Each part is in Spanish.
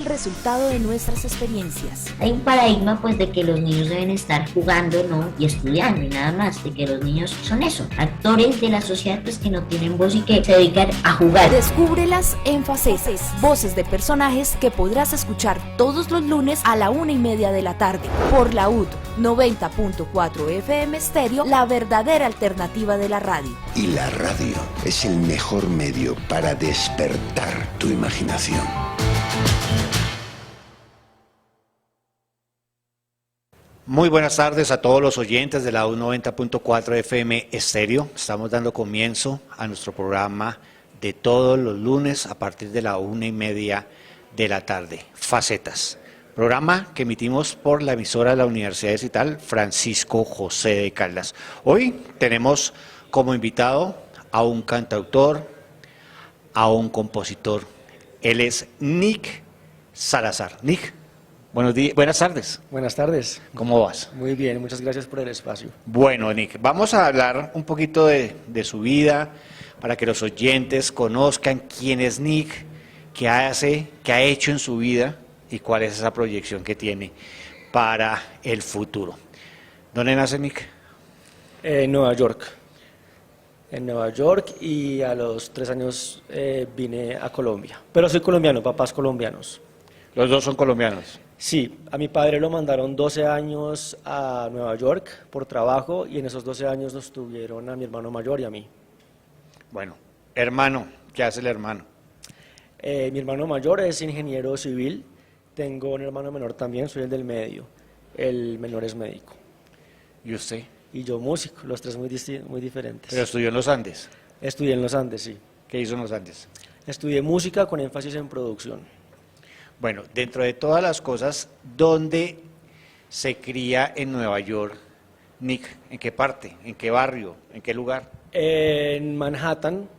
resultado de nuestras experiencias. Hay un paradigma pues de que los niños deben estar jugando, ¿no? Y estudiando y nada más, de que los niños son eso, actores de la sociedad pues que no tienen voz y que se dedican a jugar. Descúbrelas en Facetas, voces de personajes que podrás escuchar todos los lunes a la 1:30 de la tarde por la UD 90.4 FM Stereo, la verdadera alternativa de la radio. Y la radio es el mejor medio para despertar tu imaginación. Muy buenas tardes a todos los oyentes de la UD 90.4 FM Stereo. Estamos dando comienzo a nuestro programa de todos los lunes a partir de la 1:30 de la tarde, Facetas. Programa que emitimos por la emisora de la Universidad Distrital Francisco José de Caldas. Hoy tenemos como invitado a un cantautor, a un compositor. Él es Nick Salazar. Nick, buenas tardes. Buenas tardes. ¿Cómo vas? Muy bien, muchas gracias por el espacio. Bueno, Nick, vamos a hablar un poquito de su vida para que los oyentes conozcan quién es Nick, qué hace, qué ha hecho en su vida y cuál es esa proyección que tiene para el futuro. ¿Dónde nace Nick? En Nueva York. En Nueva York, y a los 3 años vine a Colombia. Pero soy colombiano, papás colombianos. Los dos son colombianos. Sí, a mi padre lo mandaron 12 años a Nueva York por trabajo, y en esos 12 años nos tuvieron a mi hermano mayor y a mí. Bueno, hermano, ¿qué hace el hermano? Mi hermano mayor es ingeniero civil. Tengo un hermano menor también, soy el del medio. El menor es médico. ¿Y usted? Y yo músico, los tres muy diferentes. ¿Pero estudió en los Andes? Estudié en los Andes, sí. ¿Qué hizo en los Andes? Estudié música con énfasis en producción. Bueno, dentro de todas las cosas, ¿dónde se cría en Nueva York, Nick? ¿En qué parte? ¿En qué barrio? ¿En qué lugar? En Manhattan.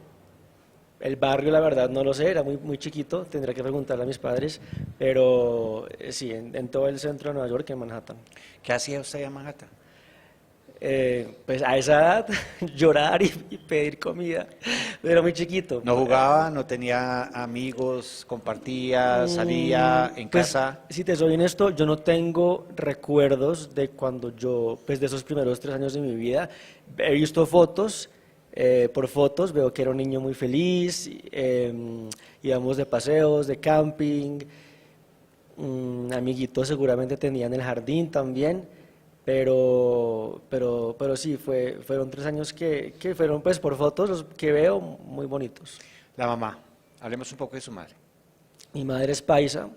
El barrio, la verdad, no lo sé, era muy chiquito, tendría que preguntarle a mis padres, pero sí, en todo el centro de Nueva York, en Manhattan. ¿Qué hacía usted en Manhattan? Pues a esa edad, llorar y pedir comida, era muy chiquito. ¿No jugaba? ¿No tenía amigos? ¿Compartía? ¿Salía en Pues, casa? si te soy honesto, yo no tengo recuerdos de cuando pues de esos primeros 3 años de mi vida. He visto fotos. Por fotos veo que era un niño muy feliz, íbamos de paseos, de camping, amiguitos seguramente tenían el jardín también, pero sí, fueron 3 años que fueron pues por fotos los que veo muy bonitos. La mamá, hablemos un poco de su madre. Mi madre es paisa,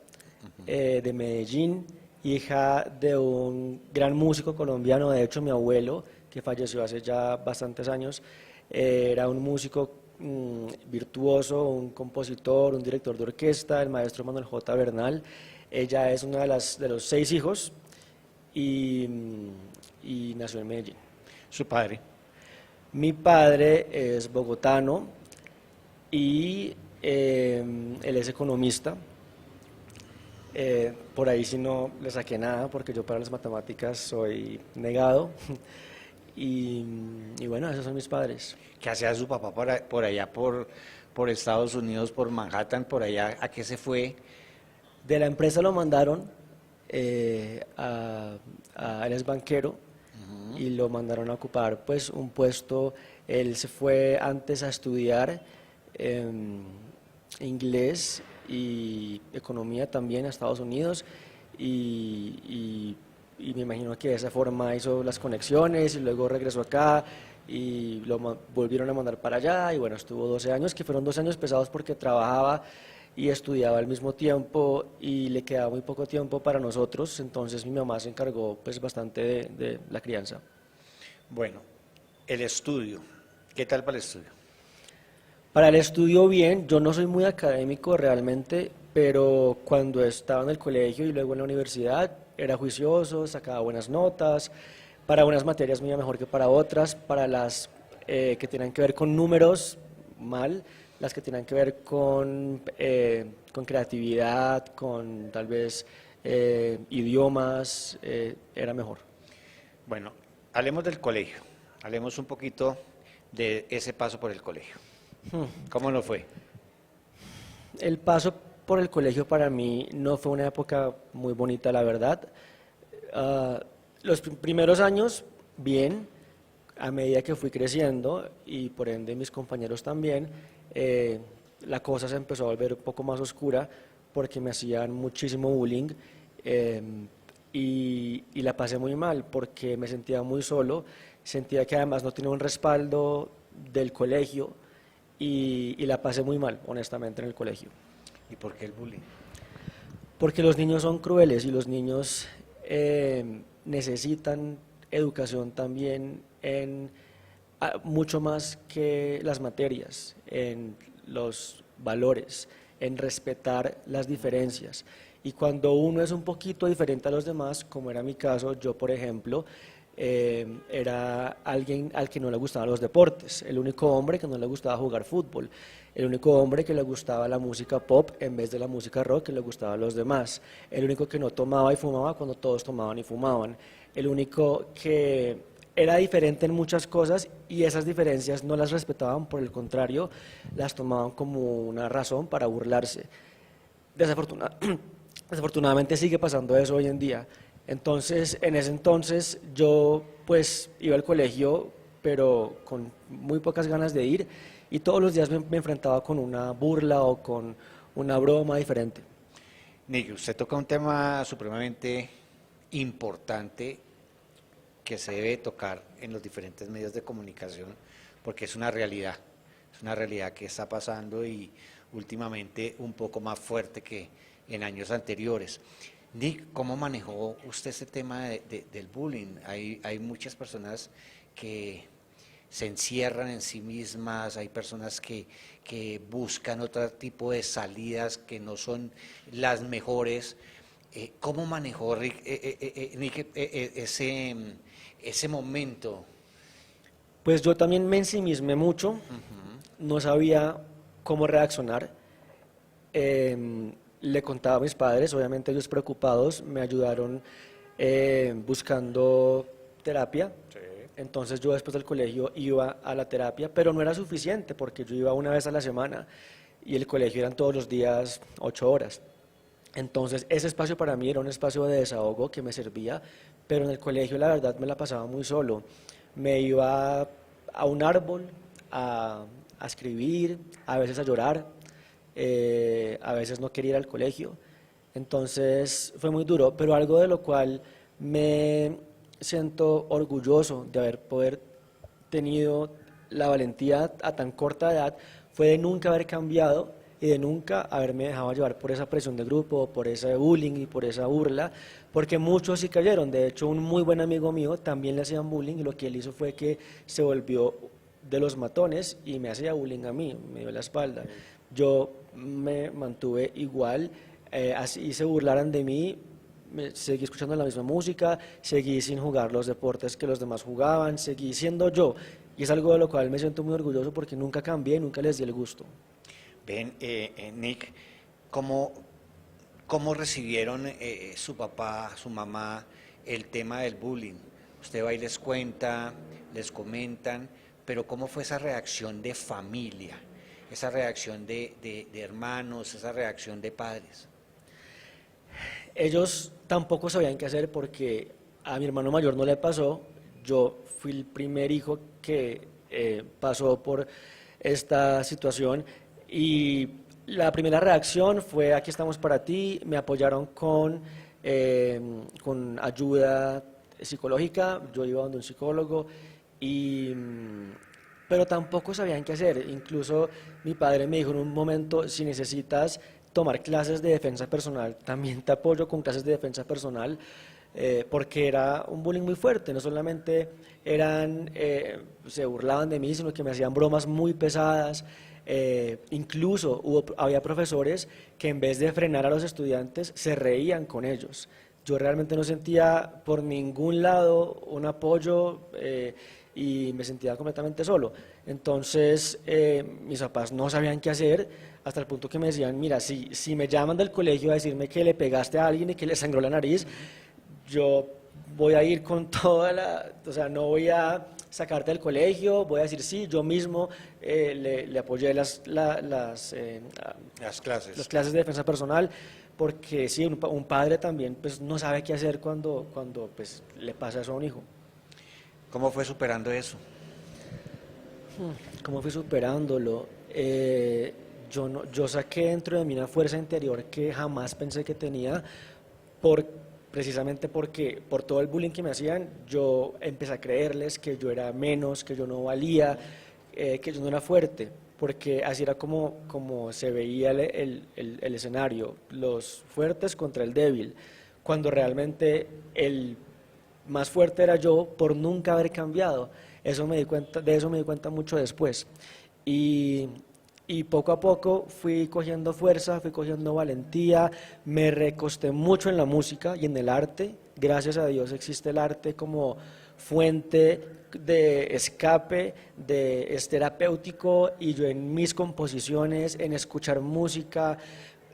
de Medellín, hija de un gran músico colombiano. De hecho mi abuelo, que falleció hace ya bastantes años, era un músico virtuoso, un compositor, un director de orquesta, el maestro Manuel J. Bernal. Ella es una de los 6 hijos y nació en Medellín. ¿Su padre? Mi padre es bogotano y él es economista. Por ahí sí no le saqué nada porque yo para las matemáticas soy negado. Y bueno, esos son mis padres. ¿Qué hacía su papá por allá, por Estados Unidos, por Manhattan, por allá? ¿A qué se fue? De la empresa lo mandaron, él es banquero, y lo mandaron a ocupar pues un puesto. Él se fue antes a estudiar inglés y economía también a Estados Unidos, y me imagino que de esa forma hizo las conexiones y luego regresó acá y lo volvieron a mandar para allá, y bueno, estuvo 12 años, que fueron 12 años pesados porque trabajaba y estudiaba al mismo tiempo y le quedaba muy poco tiempo para nosotros. Entonces mi mamá se encargó pues bastante de la crianza. Bueno, el estudio, ¿qué tal para el estudio? Para el estudio bien, yo no soy muy académico realmente, pero cuando estaba en el colegio y luego en la universidad era juicioso, sacaba buenas notas. Para unas materias me iba mejor que para otras. Para las que tienen que ver con números, mal. Las que tienen que ver con creatividad, con tal vez idiomas, era mejor. Bueno, hablemos del colegio, hablemos un poquito de ese paso por el colegio. ¿Cómo lo fue? El paso por el colegio para mí no fue una época muy bonita, la verdad. Los primeros años, bien, a medida que fui creciendo y por ende mis compañeros también, la cosa se empezó a volver un poco más oscura porque me hacían muchísimo bullying y la pasé muy mal porque me sentía muy solo, sentía que además no tenía un respaldo del colegio y la pasé muy mal, honestamente, en el colegio. ¿Y por qué el bullying? Porque los niños son crueles y los niños necesitan educación también mucho más que las materias, en los valores, en respetar las diferencias. Y cuando uno es un poquito diferente a los demás, como era mi caso, yo por ejemplo, era alguien al que no le gustaban los deportes, el único hombre que no le gustaba jugar fútbol, el único hombre que le gustaba la música pop en vez de la música rock que le gustaba a los demás, el único que no tomaba y fumaba cuando todos tomaban y fumaban, el único que era diferente en muchas cosas y esas diferencias no las respetaban, por el contrario, las tomaban como una razón para burlarse. Desafortunadamente sigue pasando eso hoy en día. Entonces, en ese entonces yo pues iba al colegio, pero con muy pocas ganas de ir y todos los días me enfrentaba con una burla o con una broma diferente. Nick, usted toca un tema supremamente importante que se debe tocar en los diferentes medios de comunicación porque es una realidad que está pasando y últimamente un poco más fuerte que en años anteriores. Nick, ¿cómo manejó usted ese tema del bullying? Hay muchas personas que se encierran en sí mismas, hay personas que buscan otro tipo de salidas que no son las mejores. ¿Cómo manejó Nick ese momento? Pues yo también me ensimismé mucho, no sabía cómo reaccionar. Le contaba a mis padres, obviamente ellos preocupados, me ayudaron buscando terapia. Sí. Entonces yo después del colegio iba a la terapia, pero no era suficiente porque yo iba una vez a la semana y el colegio eran todos los días 8 horas. Entonces ese espacio para mí era un espacio de desahogo que me servía, pero en el colegio la verdad me la pasaba muy solo. Me iba a un árbol a escribir, a veces a llorar. A veces no quería ir al colegio, entonces fue muy duro, pero algo de lo cual me siento orgulloso de haber tenido la valentía a tan corta edad fue de nunca haber cambiado y de nunca haberme dejado llevar por esa presión de grupo, por ese bullying y por esa burla, porque muchos sí cayeron. De hecho, un muy buen amigo mío también le hacían bullying y lo que él hizo fue que se volvió de los matones y me hacía bullying a mí, me dio la espalda. Yo me mantuve igual, así se burlaran de mí, seguí escuchando la misma música, seguí sin jugar los deportes que los demás jugaban, seguí siendo yo, y es algo de lo cual me siento muy orgulloso porque nunca cambié, nunca les di el gusto. Ven, Nick, ¿cómo recibieron su papá, su mamá, el tema del bullying? Usted va y les cuenta, les comentan, pero ¿cómo fue esa reacción de familia? Esa reacción de hermanos, esa reacción de padres. Ellos tampoco sabían qué hacer porque a mi hermano mayor no le pasó, yo fui el primer hijo que pasó por esta situación y la primera reacción fue aquí estamos para ti, me apoyaron con ayuda psicológica, yo iba donde un psicólogo pero tampoco sabían qué hacer. Incluso mi padre me dijo en un momento, si necesitas tomar clases de defensa personal, también te apoyo con clases de defensa personal, porque era un bullying muy fuerte, no solamente se burlaban de mí, sino que me hacían bromas muy pesadas, incluso había profesores que en vez de frenar a los estudiantes, se reían con ellos. Yo realmente no sentía por ningún lado un apoyo y me sentía completamente solo. Entonces mis papás no sabían qué hacer hasta el punto que me decían, mira, si me llaman del colegio a decirme que le pegaste a alguien y que le sangró la nariz, yo voy a ir con o sea, no voy a sacarte del colegio, voy a decir sí, yo mismo le apoyé las clases de defensa personal, porque sí, un padre también pues, no sabe qué hacer cuando pues, le pasa eso a un hijo. ¿Cómo fue superando eso? ¿Cómo fui superándolo? Yo saqué dentro de mí una fuerza interior que jamás pensé que tenía, precisamente porque por todo el bullying que me hacían, yo empecé a creerles que yo era menos, que yo no valía, que yo no era fuerte, porque así era como se veía el escenario, los fuertes contra el débil, cuando realmente el más fuerte era yo por nunca haber cambiado. De eso me di cuenta mucho después. Y poco a poco fui cogiendo fuerza, fui cogiendo valentía, me recosté mucho en la música y en el arte. Gracias a Dios existe el arte como fuente de escape, es terapéutico, y yo en mis composiciones, en escuchar música,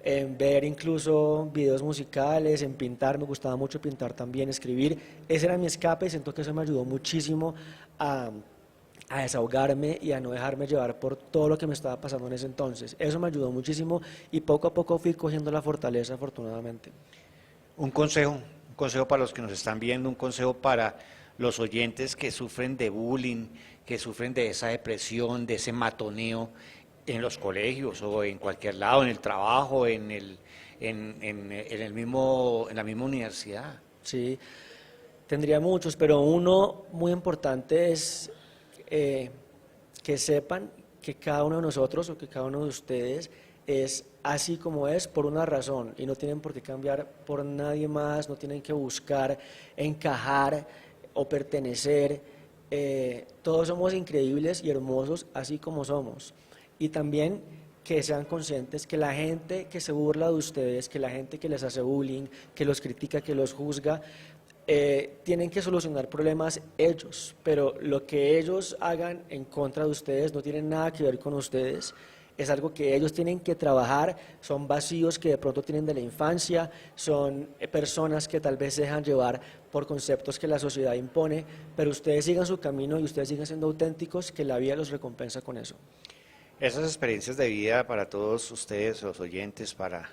en ver incluso videos musicales, en pintar, me gustaba mucho pintar también, escribir, ese era mi escape y siento que eso me ayudó muchísimo a desahogarme y a no dejarme llevar por todo lo que me estaba pasando en ese entonces. Eso me ayudó muchísimo y poco a poco fui cogiendo la fortaleza, afortunadamente. Un consejo para los que nos están viendo, un consejo para los oyentes que sufren de bullying, que sufren de esa depresión, de ese matoneo en los colegios o en cualquier lado, en el trabajo, en la misma universidad. Sí, tendría muchos, pero uno muy importante es que sepan que cada uno de nosotros o que cada uno de ustedes es así como es por una razón y no tienen por qué cambiar por nadie más, no tienen que buscar encajar o pertenecer. Todos somos increíbles y hermosos así como somos. Y también que sean conscientes que la gente que se burla de ustedes, que la gente que les hace bullying, que los critica, que los juzga, tienen que solucionar problemas ellos, pero lo que ellos hagan en contra de ustedes no tiene nada que ver con ustedes, es algo que ellos tienen que trabajar, son vacíos que de pronto tienen de la infancia, son personas que tal vez se dejan llevar por conceptos que la sociedad impone, pero ustedes sigan su camino y ustedes sigan siendo auténticos, que la vida los recompensa con eso. Esas experiencias de vida para todos ustedes, los oyentes, para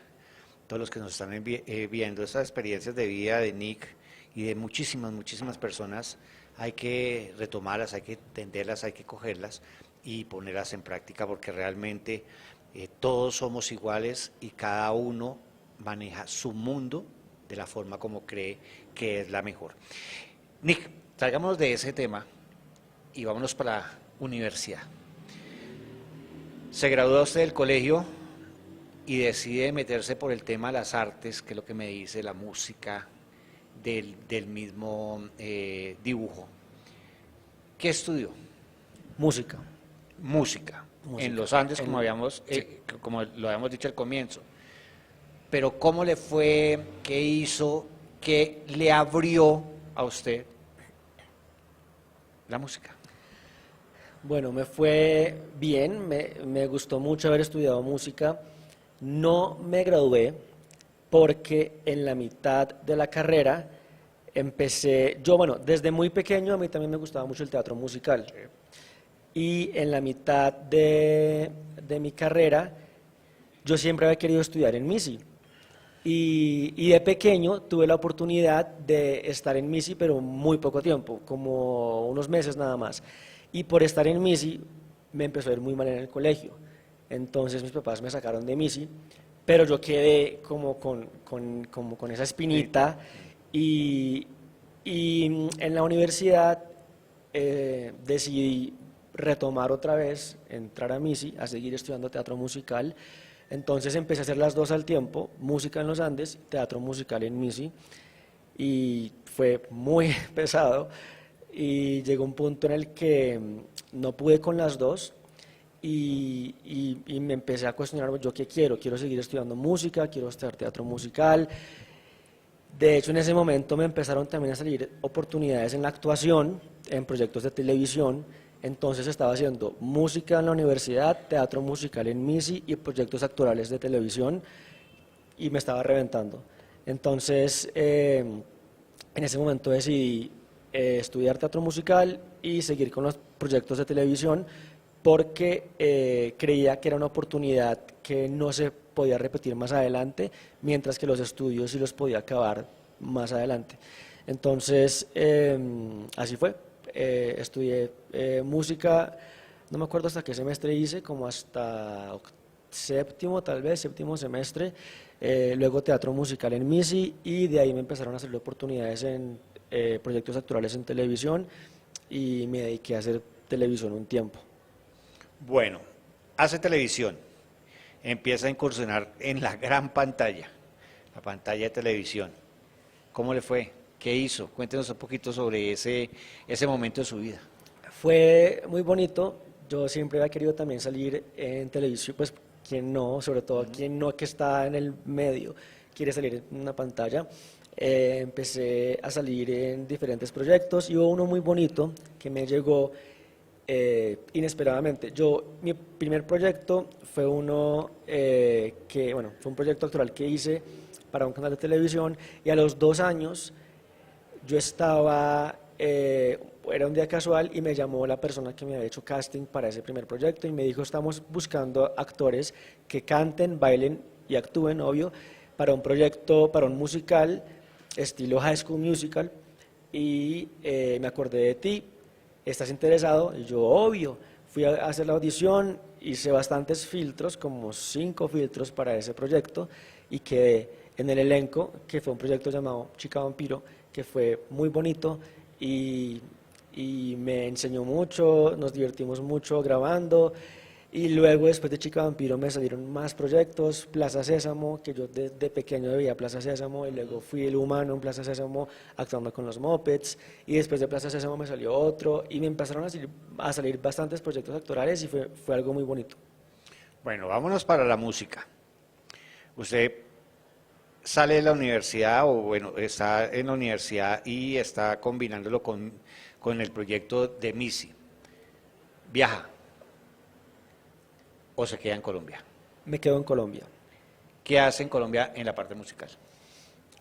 todos los que nos están viendo, esas experiencias de vida de Nick y de muchísimas personas, hay que retomarlas, hay que entenderlas, hay que cogerlas y ponerlas en práctica, porque realmente todos somos iguales y cada uno maneja su mundo de la forma como cree que es la mejor. Nick, salgámonos de ese tema y vámonos para la universidad. Se gradúa usted del colegio y decide meterse por el tema de las artes, que es lo que me dice, la música, del mismo dibujo. ¿Qué estudió? Música. Música. En los Andes, como lo habíamos dicho al comienzo. Pero ¿cómo le fue? ¿Qué hizo? ¿Qué le abrió a usted la música? Bueno, me fue bien, me gustó mucho haber estudiado música. No me gradué porque en la mitad de la carrera desde muy pequeño a mí también me gustaba mucho el teatro musical. Y en la mitad de mi carrera yo siempre había querido estudiar en MISI. Y de pequeño tuve la oportunidad de estar en MISI, pero muy poco tiempo, como unos meses nada más. Y por estar en MISI me empezó a ir muy mal en el colegio. Entonces mis papás me sacaron de MISI, pero yo quedé como con esa espinita y en la universidad decidí retomar otra vez, entrar a MISI, a seguir estudiando teatro musical. Entonces empecé a hacer las dos al tiempo, música en los Andes, teatro musical en MISI, y fue muy pesado y llegó un punto en el que no pude con las dos y me empecé a cuestionar yo qué quiero seguir estudiando música, quiero estudiar teatro musical. De hecho, en ese momento me empezaron también a salir oportunidades en la actuación, en proyectos de televisión. Entonces estaba haciendo música en la universidad, teatro musical en MISI y proyectos actorales de televisión y me estaba reventando. Entonces, en ese momento decidí estudiar teatro musical y seguir con los proyectos de televisión porque creía que era una oportunidad que no se podía repetir más adelante, mientras que los estudios sí los podía acabar más adelante. Entonces, así fue. Estudié música, no me acuerdo hasta qué semestre hice, como hasta séptimo semestre, luego teatro musical en MISI y de ahí me empezaron a salir oportunidades en proyectos actorales en televisión y me dediqué a hacer televisión un tiempo. Bueno, hace televisión, empieza a incursionar en la gran pantalla, la pantalla de televisión. ¿Cómo le fue? ¿Qué hizo? Cuéntenos un poquito sobre ese momento de su vida. Fue muy bonito. Yo siempre había querido también salir en televisión, pues quien no, sobre todo quien no que está en el medio, quiere salir en una pantalla. Empecé a salir en diferentes proyectos y hubo uno muy bonito que me llegó inesperadamente. Mi primer proyecto fue uno fue un proyecto actoral que hice para un canal de televisión y a los 2 años yo estaba, era un día casual y me llamó la persona que me había hecho casting para ese primer proyecto y me dijo, estamos buscando actores que canten, bailen y actúen, obvio, para un proyecto, para un musical, estilo High School Musical, y me acordé de ti, ¿estás interesado? Y yo, obvio, fui a hacer la audición, hice bastantes filtros, como 5 filtros para ese proyecto, y quedé en el elenco, que fue un proyecto llamado Chica Vampiro, que fue muy bonito y me enseñó mucho, nos divertimos mucho grabando y luego después de Chica Vampiro me salieron más proyectos, Plaza Sésamo, que yo desde pequeño veía Plaza Sésamo y luego fui el humano en Plaza Sésamo actuando con los Muppets y después de Plaza Sésamo me salió otro y me empezaron a salir bastantes proyectos actorales y fue algo muy bonito. Bueno, vámonos para la música. Usted sale de la universidad, o bueno, está en la universidad y está combinándolo con el proyecto de MISI. ¿Viaja o se queda en Colombia? Me quedo en Colombia. ¿Qué hace en Colombia en la parte musical?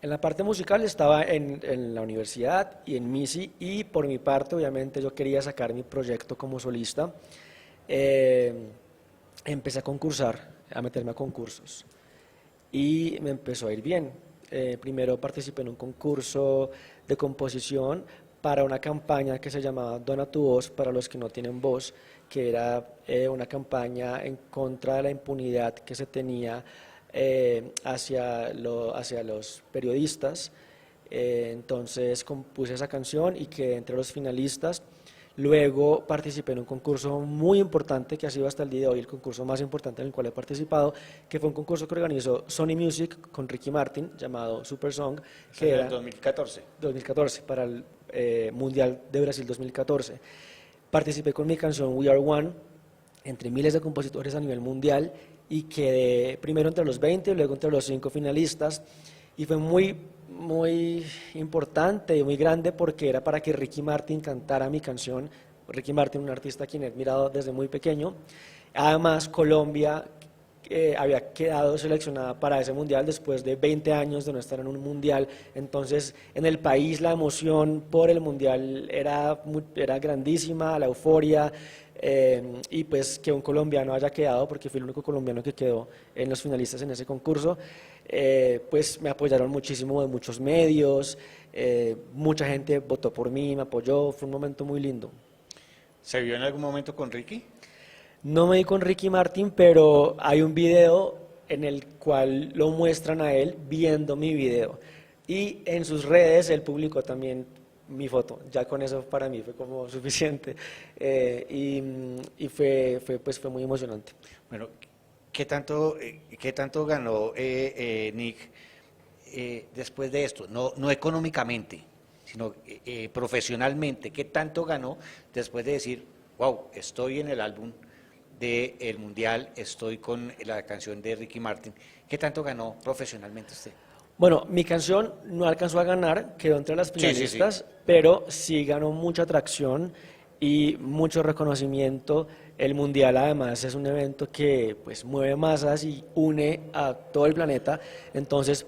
En la parte musical estaba en la universidad y en MISI y por mi parte obviamente yo quería sacar mi proyecto como solista. Empecé a concursar, a meterme a concursos y me empezó a ir bien. Primero participé en un concurso de composición para una campaña que se llamaba Dona tu voz para los que no tienen voz, que era una campaña en contra de la impunidad que se tenía hacia los periodistas. Entonces compuse esa canción y quedé entre los finalistas. Luego participé en un concurso muy importante que ha sido hasta el día de hoy el concurso más importante en el cual he participado, que fue un concurso que organizó Sony Music con Ricky Martin, llamado Super Song, que era 2014, para el Mundial de Brasil 2014. Participé con mi canción We Are One, entre miles de compositores a nivel mundial, y quedé primero entre los 20 y luego entre los 5 finalistas, y fue muy importante y muy grande porque era para que Ricky Martin cantara mi canción. Ricky Martin, un artista a quien he admirado desde muy pequeño. Además, Colombia había quedado seleccionada para ese mundial después de 20 años de no estar en un mundial. Entonces, en el país la emoción por el mundial era grandísima, la euforia. Y pues que un colombiano haya quedado, porque fui el único colombiano que quedó en los finalistas en ese concurso, pues me apoyaron muchísimo de muchos medios, mucha gente votó por mí, me apoyó, fue un momento muy lindo. ¿Se vio en algún momento con Ricky? No me vi con Ricky Martin, pero hay un video en el cual lo muestran a él viendo mi video y en sus redes él publicó también mi foto. Ya con eso para mí fue como suficiente y fue muy emocionante. Bueno, ¿qué tanto ganó Nick después de esto? No económicamente, sino profesionalmente. ¿Qué tanto ganó después de decir, wow, estoy en el álbum del Mundial, estoy con la canción de Ricky Martin? ¿Qué tanto ganó profesionalmente usted? Bueno, mi canción no alcanzó a ganar, quedó entre las finalistas, pero sí ganó mucha atracción y mucho reconocimiento. El Mundial además es un evento que pues mueve masas y une a todo el planeta, entonces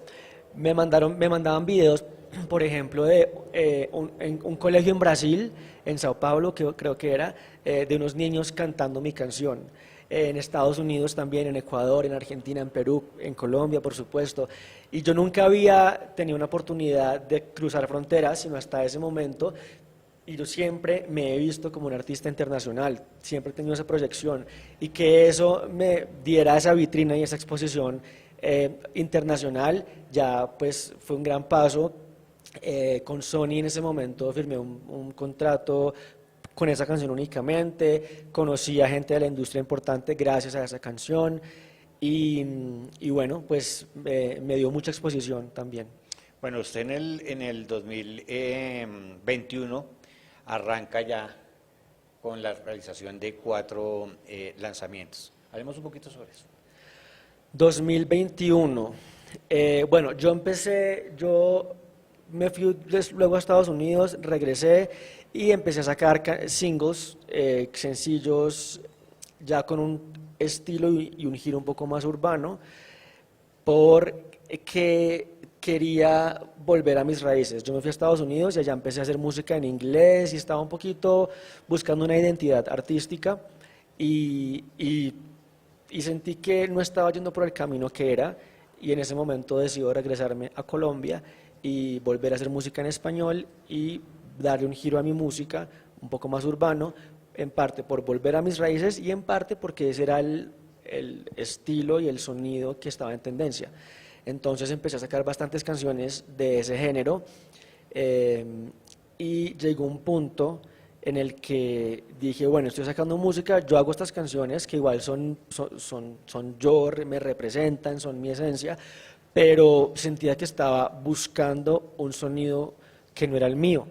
me mandaban videos, por ejemplo, de un colegio en Brasil, en Sao Paulo, que creo que era, de unos niños cantando mi canción. En Estados Unidos también, en Ecuador, en Argentina, en Perú, en Colombia, por supuesto. Y yo nunca había tenido una oportunidad de cruzar fronteras, sino hasta ese momento. Y yo siempre me he visto como un artista internacional, siempre he tenido esa proyección. Y que eso me diera esa vitrina y esa exposición internacional, ya pues fue un gran paso. Con Sony en ese momento firmé un contrato con esa canción únicamente, conocí a gente de la industria importante gracias a esa canción y bueno, pues me dio mucha exposición también. Bueno, usted en el 2021 arranca ya con la realización de 4 lanzamientos. Hablemos un poquito sobre eso. 2021, bueno, yo me fui luego a Estados Unidos, regresé y empecé a sacar singles, sencillos, ya con un estilo y un giro un poco más urbano, porque quería volver a mis raíces. Yo me fui a Estados Unidos y allá empecé a hacer música en inglés y estaba un poquito buscando una identidad artística y sentí que no estaba yendo por el camino que era, y en ese momento decidí regresarme a Colombia y volver a hacer música en español y darle un giro a mi música, un poco más urbano, en parte por volver a mis raíces y en parte porque ese era el estilo y el sonido que estaba en tendencia. Entonces empecé a sacar bastantes canciones de ese género y llegó un punto en el que dije, bueno, estoy sacando música, yo hago estas canciones que igual son yo, me representan, son mi esencia, pero sentía que estaba buscando un sonido que no era el mío.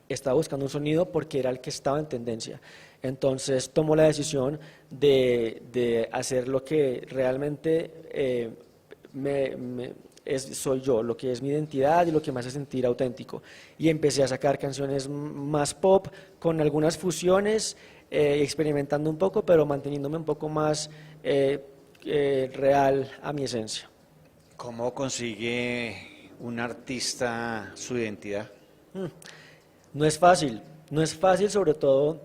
Estaba buscando un sonido porque era el que estaba en tendencia. Entonces tomo la decisión de hacer lo que realmente soy yo, lo que es mi identidad y lo que me hace sentir auténtico. Y empecé a sacar canciones más pop, con algunas fusiones, experimentando un poco, pero manteniéndome un poco más real a mi esencia. ¿Cómo consigue un artista su identidad? No es fácil sobre todo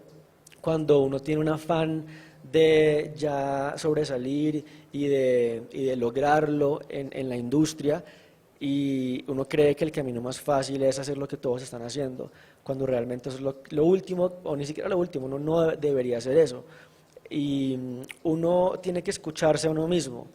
cuando uno tiene un afán de ya sobresalir y de lograrlo en la industria, y uno cree que el camino más fácil es hacer lo que todos están haciendo, cuando realmente eso es lo último, o ni siquiera lo último, uno no debería hacer eso, y uno tiene que escucharse a uno mismo.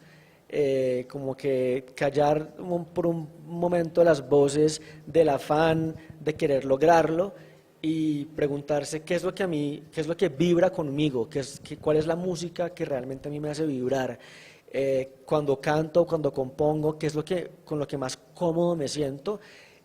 Como que callar por un momento las voces del afán de querer lograrlo y preguntarse qué es lo que vibra conmigo, cuál es la música que realmente a mí me hace vibrar, cuando canto, cuando compongo, qué es con lo que más cómodo me siento.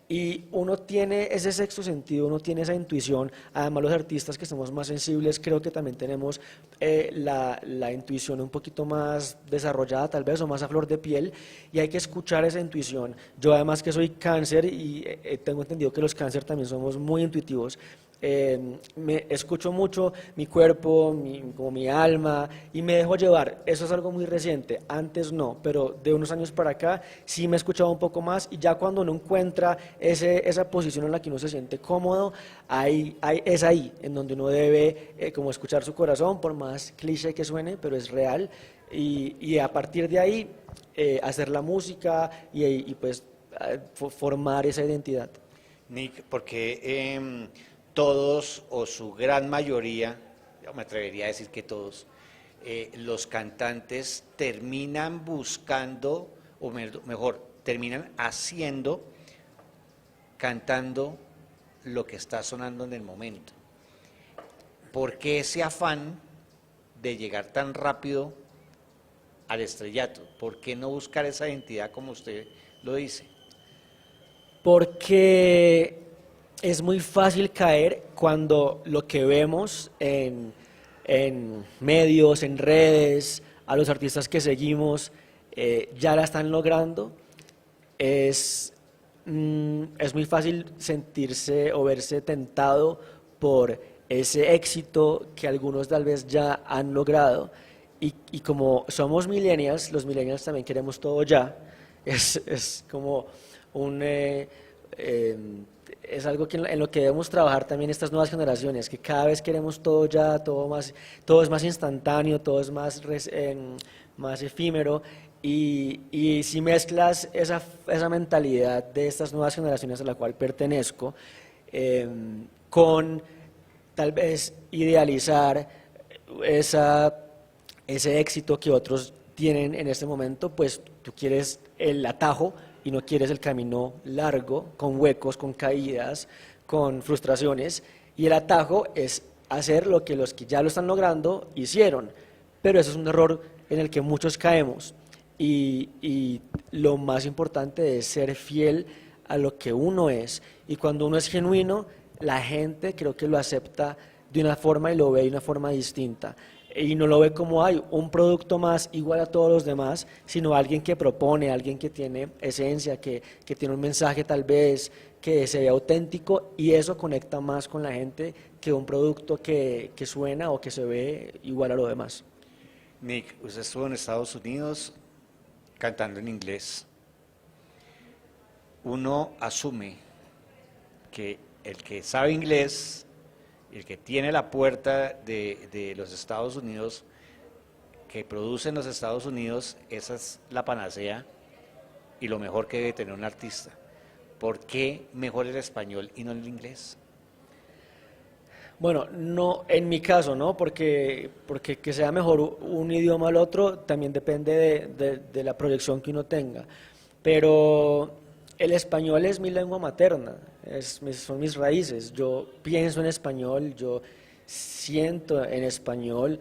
Y uno tiene ese sexto sentido, uno tiene esa intuición. Además, los artistas que somos más sensibles, creo que también tenemos la intuición un poquito más desarrollada, tal vez, o más a flor de piel, y hay que escuchar esa intuición. Yo, además, que soy cáncer y tengo entendido que los cáncer también somos muy intuitivos. Me escucho mucho mi cuerpo, como mi alma, y me dejo llevar. Eso es algo muy reciente, antes no, pero de unos años para acá sí me he escuchado un poco más, y ya cuando uno encuentra esa posición en la que uno se siente cómodo, es ahí en donde uno debe como escuchar su corazón, por más cliché que suene, pero es real, y a partir de ahí hacer la música y pues formar esa identidad. Nick, porque todos o su gran mayoría, yo me atrevería a decir que todos, los cantantes terminan buscando, o mejor, terminan haciendo, cantando lo que está sonando en el momento. ¿Por qué ese afán de llegar tan rápido al estrellato? ¿Por qué no buscar esa identidad como usted lo dice? Porque es muy fácil caer cuando lo que vemos en medios, en redes, a los artistas que seguimos, ya la están logrando. Es muy fácil sentirse o verse tentado por ese éxito que algunos tal vez ya han logrado. Y como somos millennials, los millennials también queremos todo ya. es como un... es algo que en lo que debemos trabajar también estas nuevas generaciones, que cada vez queremos todo ya, todo es más instantáneo, todo es más efímero, y si mezclas esa mentalidad de estas nuevas generaciones a la cual pertenezco, con tal vez idealizar ese éxito que otros tienen en este momento, pues tú quieres el atajo y no quieres el camino largo, con huecos, con caídas, con frustraciones, y el atajo es hacer lo que los que ya lo están logrando hicieron, pero eso es un error en el que muchos caemos, y lo más importante es ser fiel a lo que uno es, y cuando uno es genuino, la gente creo que lo acepta de una forma y lo ve de una forma distinta, y no lo ve como hay un producto más igual a todos los demás, sino alguien que propone, alguien que tiene esencia, que tiene un mensaje tal vez, que se ve auténtico, y eso conecta más con la gente que un producto que suena o que se ve igual a lo demás. Nick, usted estuvo en Estados Unidos cantando en inglés. Uno asume que el que sabe inglés, el que tiene la puerta de los Estados Unidos, que produce en los Estados Unidos, esa es la panacea y lo mejor que debe tener un artista. ¿Por qué mejor el español y no el inglés? Bueno, no, en mi caso, ¿no? Porque que sea mejor un idioma al otro también depende de la proyección que uno tenga. Pero el español es mi lengua materna, son mis raíces. Yo pienso en español, yo siento en español,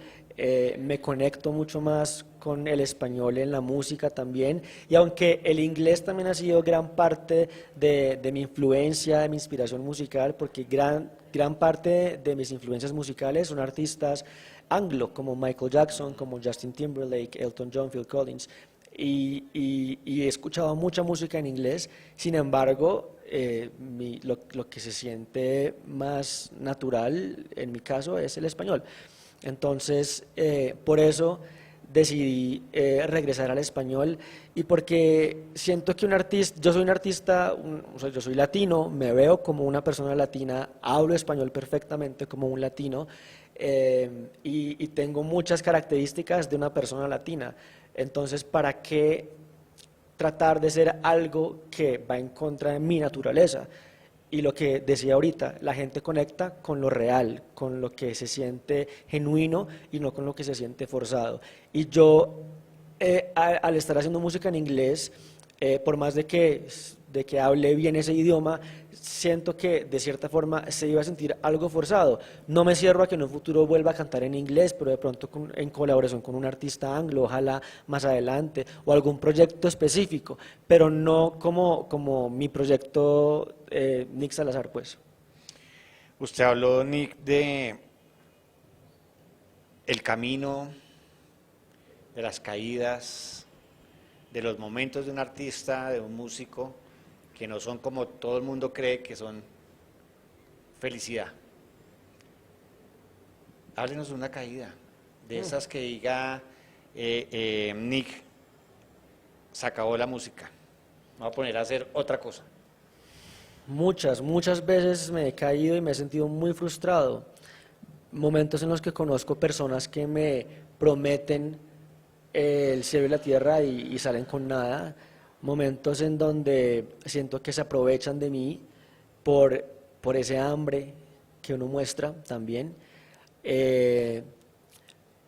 me conecto mucho más con el español en la música también, y aunque el inglés también ha sido gran parte de mi influencia, de mi inspiración musical, porque gran parte de mis influencias musicales son artistas anglo, como Michael Jackson, como Justin Timberlake, Elton John, Phil Collins, y he escuchado mucha música en inglés. Sin embargo, lo que se siente más natural en mi caso es el español. Entonces, por eso decidí regresar al español, y porque siento que yo soy un artista, o sea, yo soy latino, me veo como una persona latina, hablo español perfectamente como un latino, y tengo muchas características de una persona latina. Entonces, ¿para qué tratar de ser algo que va en contra de mi naturaleza? Y lo que decía ahorita, la gente conecta con lo real, con lo que se siente genuino y no con lo que se siente forzado. Y yo, al estar haciendo música en inglés, por más de que hable bien ese idioma, siento que de cierta forma se iba a sentir algo forzado. No me cierro a que en un futuro vuelva a cantar en inglés, pero de pronto en colaboración con un artista anglo, ojalá más adelante, o algún proyecto específico, pero no como mi proyecto Nick Salazar, pues. Usted habló, Nick, de el camino, de las caídas, de los momentos de un artista, de un músico, que no son como todo el mundo cree que son felicidad. Háblenos de una caída, de esas que diga, Nick, se acabó la música, me voy a poner a hacer otra cosa. Muchas veces me he caído y me he sentido muy frustrado. Momentos en los que conozco personas que me prometen el cielo y la tierra y salen con nada. Momentos en donde siento que se aprovechan de mí por ese hambre que uno muestra también.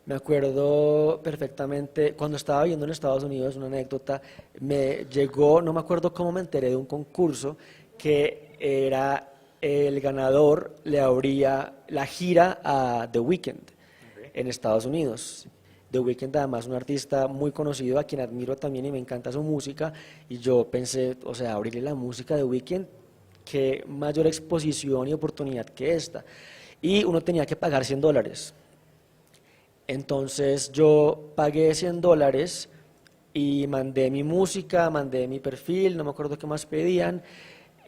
Me acuerdo perfectamente, cuando estaba viviendo en Estados Unidos, una anécdota, me llegó, no me acuerdo cómo me enteré de un concurso que era el ganador, le abría la gira a The Weeknd en Estados Unidos. The Weeknd, además, un artista muy conocido, a quien admiro también y me encanta su música, y yo pensé, o sea, abrirle la música de The Weeknd, qué mayor exposición y oportunidad que esta. Y uno tenía que pagar $100. Entonces yo pagué $100 y mandé mi música, mandé mi perfil, no me acuerdo qué más pedían,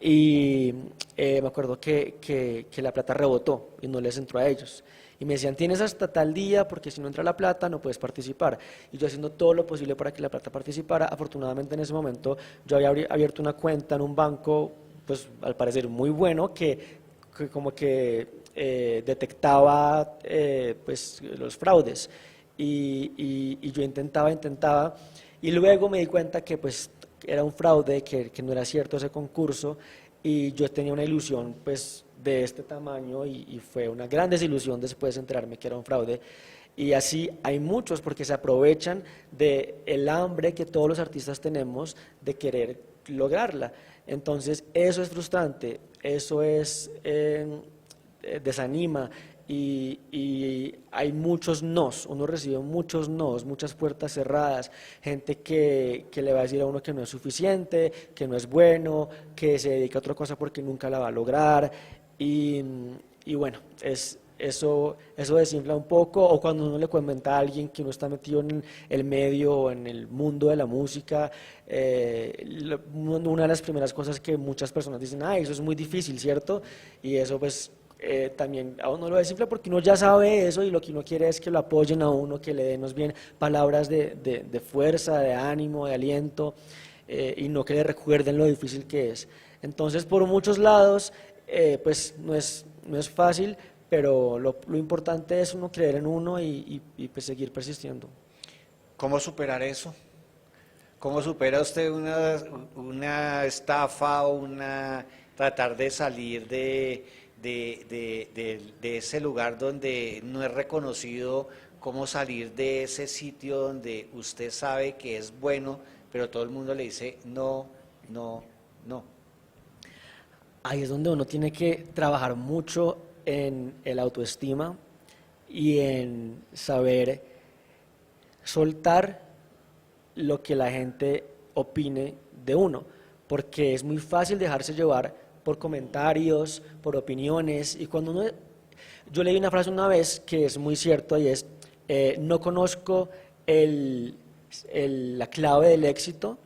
y me acuerdo que la plata rebotó y no les entró a ellos. Y me decían, tienes hasta tal día porque si no entra la plata no puedes participar. Y yo haciendo todo lo posible para que la plata participara. Afortunadamente en ese momento yo había abierto una cuenta en un banco, pues al parecer muy bueno, que como que detectaba pues los fraudes. Y yo intentaba, y luego me di cuenta que pues era un fraude, que no era cierto ese concurso, y yo tenía una ilusión pues de este tamaño y fue una gran desilusión después enterarme que era un fraude. Y así hay muchos porque se aprovechan del hambre que todos los artistas tenemos de querer lograrla. Entonces eso es frustrante, eso es desanima. Y hay muchos nos, uno recibe muchos nos, muchas puertas cerradas, gente que le va a decir a uno que no es suficiente, que no es bueno, que se dedica a otra cosa porque nunca la va a lograr, y bueno, eso desinfla un poco, o cuando uno le comenta a alguien que uno está metido en el medio o en el mundo de la música, una de las primeras cosas que muchas personas dicen, eso es muy difícil, ¿cierto? Y eso pues también a uno lo desinfla porque uno ya sabe eso y lo que uno quiere es que lo apoyen a uno, que le den más bien palabras de fuerza, de ánimo, de aliento, y no que le recuerden lo difícil que es. Entonces por muchos lados pues no es fácil, pero lo importante es uno creer en uno y pues seguir persistiendo. ¿Cómo superar eso? ¿Cómo supera usted una estafa o tratar de salir de ese lugar donde no es reconocido? ¿Cómo salir de ese sitio donde usted sabe que es bueno, pero todo el mundo le dice no, no, no? Ahí es donde uno tiene que trabajar mucho en el autoestima y en saber soltar lo que la gente opine de uno, porque es muy fácil dejarse llevar por comentarios, por opiniones, y cuando uno... Yo leí una frase una vez que es muy cierto y es, no conozco la clave del éxito,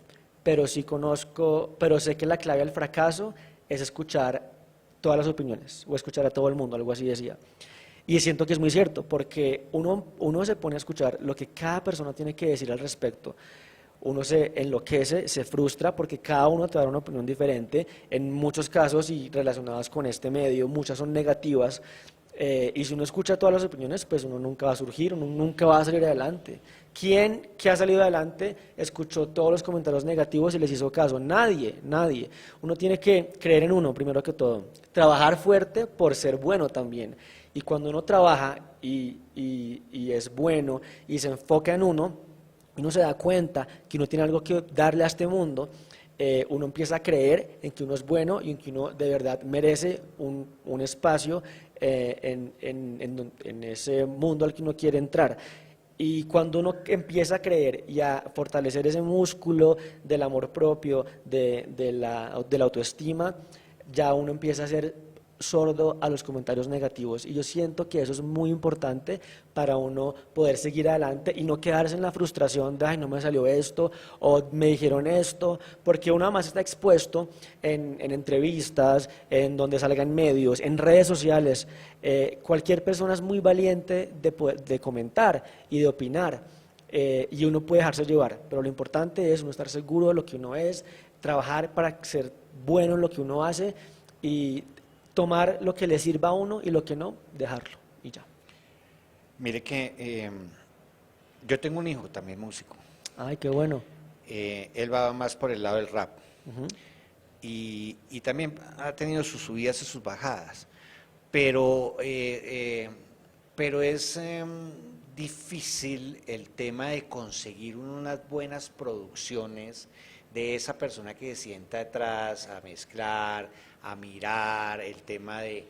pero sé que la clave del fracaso es escuchar todas las opiniones, o escuchar a todo el mundo, algo así decía. Y siento que es muy cierto, porque uno se pone a escuchar lo que cada persona tiene que decir al respecto. Uno se enloquece, se frustra, porque cada uno te da una opinión diferente. En muchos casos, y relacionadas con este medio, muchas son negativas. Y si uno escucha todas las opiniones, pues uno nunca va a surgir, uno nunca va a salir adelante. ¿Quién que ha salido adelante escuchó todos los comentarios negativos y les hizo caso? Nadie, nadie. Uno tiene que creer en uno, primero que todo. Trabajar fuerte por ser bueno también. Y cuando uno trabaja y es bueno y se enfoca en uno se da cuenta que uno tiene algo que darle a este mundo, uno empieza a creer en que uno es bueno y en que uno de verdad merece un espacio en ese mundo al que uno quiere entrar. Y cuando uno empieza a creer y a fortalecer ese músculo del amor propio, de la autoestima, ya uno empieza a ser sordo a los comentarios negativos, y yo siento que eso es muy importante para uno poder seguir adelante y no quedarse en la frustración de, ay, no me salió esto, o me dijeron esto, porque uno además está expuesto en entrevistas, en donde salgan medios, en redes sociales. Cualquier persona es muy valiente de comentar y de opinar, y uno puede dejarse llevar, pero lo importante es uno estar seguro de lo que uno es, trabajar para ser bueno en lo que uno hace y tomar lo que le sirva a uno, y lo que no, dejarlo y ya. Mire que yo tengo un hijo también músico. Ay, qué bueno. Él va más por el lado del rap. Uh-huh. Y también ha tenido sus subidas y sus bajadas. Pero es difícil el tema de conseguir unas buenas producciones de esa persona que se sienta detrás a mezclar, a mirar el tema de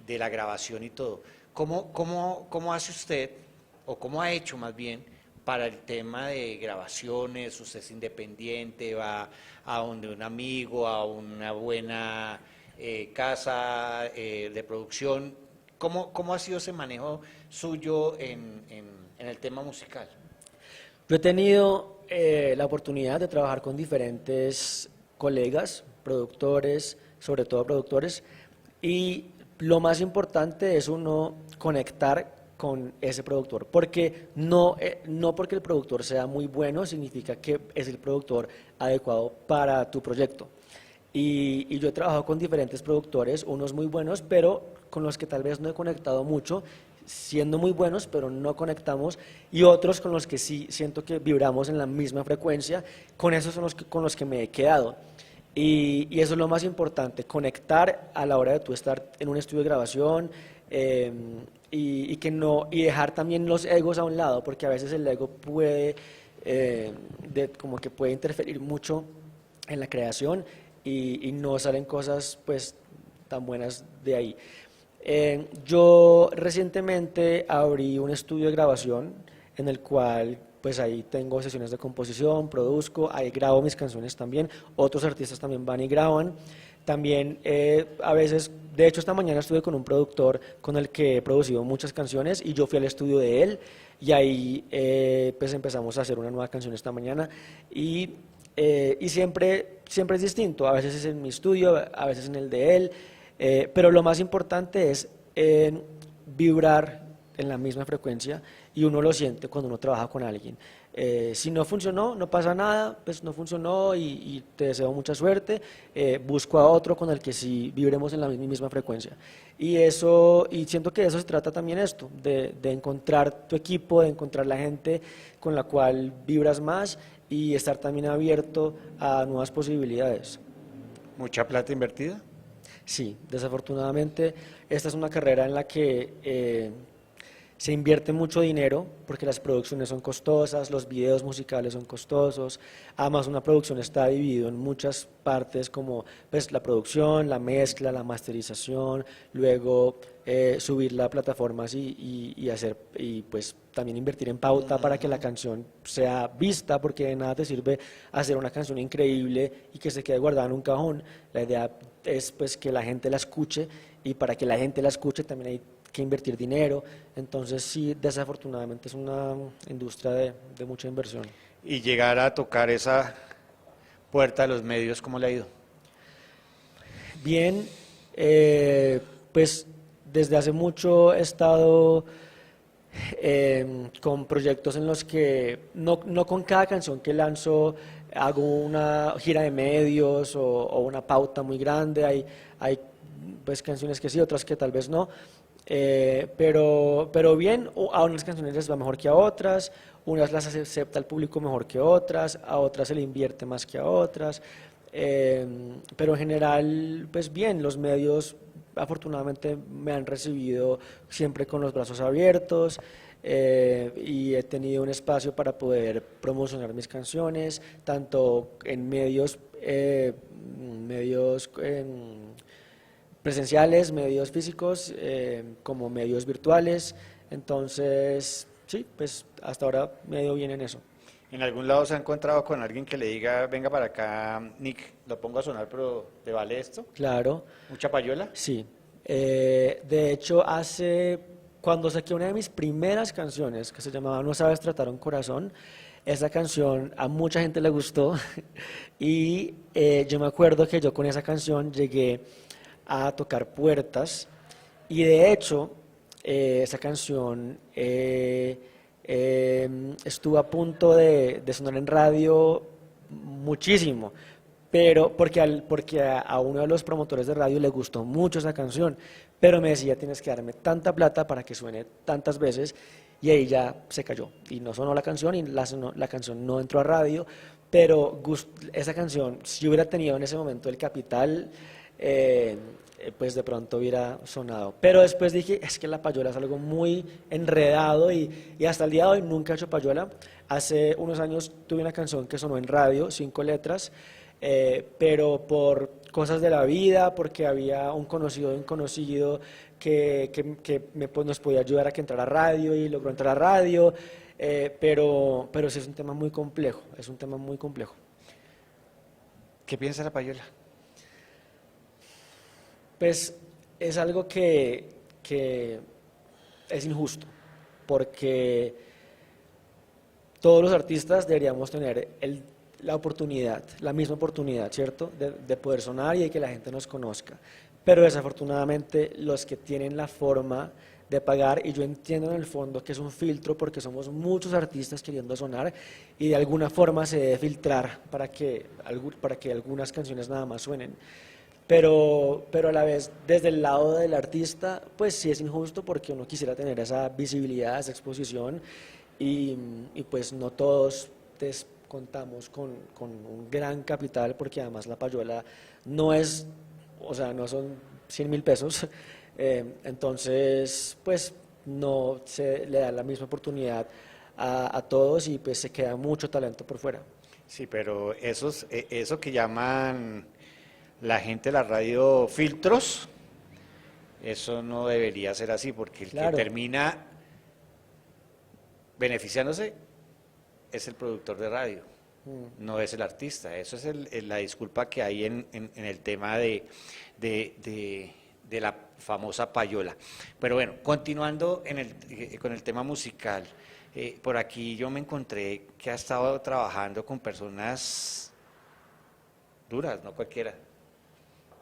la grabación y todo. ¿Cómo hace usted, o cómo ha hecho más bien, para el tema de grabaciones? Usted es independiente, va a donde un amigo, a una buena casa de producción. ¿Cómo ha sido ese manejo suyo en el tema musical? Yo he tenido la oportunidad de trabajar con diferentes colegas, productores, sobre todo productores, y lo más importante es uno conectar con ese productor, porque no porque el productor sea muy bueno significa que es el productor adecuado para tu proyecto. Y yo he trabajado con diferentes productores, unos muy buenos, pero con los que tal vez no he conectado mucho, siendo muy buenos, pero no conectamos, y otros con los que sí siento que vibramos en la misma frecuencia, con esos son con los que me he quedado. Y eso es lo más importante, conectar a la hora de tú estar en un estudio de grabación, y dejar también los egos a un lado, porque a veces el ego puede, como que puede interferir mucho en la creación y no salen cosas pues tan buenas de ahí. Yo recientemente abrí un estudio de grabación en el cual pues ahí tengo sesiones de composición, produzco, ahí grabo mis canciones también, otros artistas también van y graban. También a veces, de hecho esta mañana estuve con un productor con el que he producido muchas canciones y yo fui al estudio de él y ahí pues empezamos a hacer una nueva canción esta mañana y siempre es distinto, a veces es en mi estudio, a veces en el de él, pero lo más importante es vibrar en la misma frecuencia y uno lo siente cuando uno trabaja con alguien. Si no funcionó, no pasa nada, pues no funcionó y te deseo mucha suerte, busco a otro con el que sí vibremos en la misma frecuencia. Y siento que de eso se trata también esto, de encontrar tu equipo, de encontrar la gente con la cual vibras más y estar también abierto a nuevas posibilidades. ¿Mucha plata invertida? Sí, desafortunadamente esta es una carrera en la que se invierte mucho dinero porque las producciones son costosas, los videos musicales son costosos, además una producción está dividida en muchas partes como pues, la producción, la mezcla, la masterización, luego subirla a plataformas y pues también invertir en pauta para que la canción sea vista, porque de nada te sirve hacer una canción increíble y que se quede guardada en un cajón. La idea es pues que la gente la escuche y para que la gente la escuche también hay que invertir dinero, entonces sí, desafortunadamente es una industria de mucha inversión. Y llegar a tocar esa puerta de los medios, ¿cómo le ha ido? Bien, pues desde hace mucho he estado con proyectos en los que no con cada canción que lanzo hago una gira de medios o una pauta muy grande, hay pues canciones que sí, otras que tal vez no. Pero bien, a unas canciones les va mejor que a otras, unas las acepta el público mejor que otras, a otras se le invierte más que a otras, pero en general, pues bien, los medios afortunadamente me han recibido siempre con los brazos abiertos y he tenido un espacio para poder promocionar mis canciones, tanto en medios presenciales, medios físicos, como medios virtuales, entonces sí, pues hasta ahora me ha ido bien en eso. ¿En algún lado se ha encontrado con alguien que le diga, venga para acá, Nick, lo pongo a sonar, pero ¿te vale esto? Claro. ¿Mucha payola? Sí. De hecho, cuando saqué una de mis primeras canciones, que se llamaba No sabes tratar un corazón, esa canción a mucha gente le gustó y yo me acuerdo que yo con esa canción llegué a tocar puertas y de hecho esa canción estuvo a punto de sonar en radio muchísimo, pero porque a uno de los promotores de radio le gustó mucho esa canción, pero me decía tienes que darme tanta plata para que suene tantas veces y ahí ya se cayó y no sonó la canción y la canción no entró a radio, pero esa canción si hubiera tenido en ese momento el capital pues de pronto hubiera sonado. Pero después dije, es que la payola es algo muy enredado y hasta el día de hoy nunca he hecho payola. Hace unos años tuve una canción que sonó en radio, 5 letras, pero por cosas de la vida, porque había un conocido de un conocido que nos podía ayudar a que entrara a radio y logró entrar a radio, pero sí es un tema muy complejo, es un tema muy complejo. ¿Qué piensa la payola? Pues es algo que es injusto, porque todos los artistas deberíamos tener la oportunidad, la misma oportunidad, ¿cierto? De poder sonar y de que la gente nos conozca. Pero desafortunadamente los que tienen la forma de pagar, y yo entiendo en el fondo que es un filtro porque somos muchos artistas queriendo sonar y de alguna forma se debe filtrar para que algunas canciones nada más suenen. Pero a la vez, desde el lado del artista, pues sí es injusto porque uno quisiera tener esa visibilidad, esa exposición y pues no todos contamos con un gran capital porque además la payola no es, o sea, no son 100.000 pesos, entonces pues no se le da la misma oportunidad a todos y pues se queda mucho talento por fuera. Sí, pero eso que llaman la gente de la radio filtros, eso no debería ser así, porque el Claro. que termina beneficiándose es el productor de radio, no es el artista. Eso es la disculpa que hay en el tema de la famosa payola. Pero bueno, continuando con el tema musical, por aquí yo me encontré que ha estado trabajando con personas duras, no cualquiera.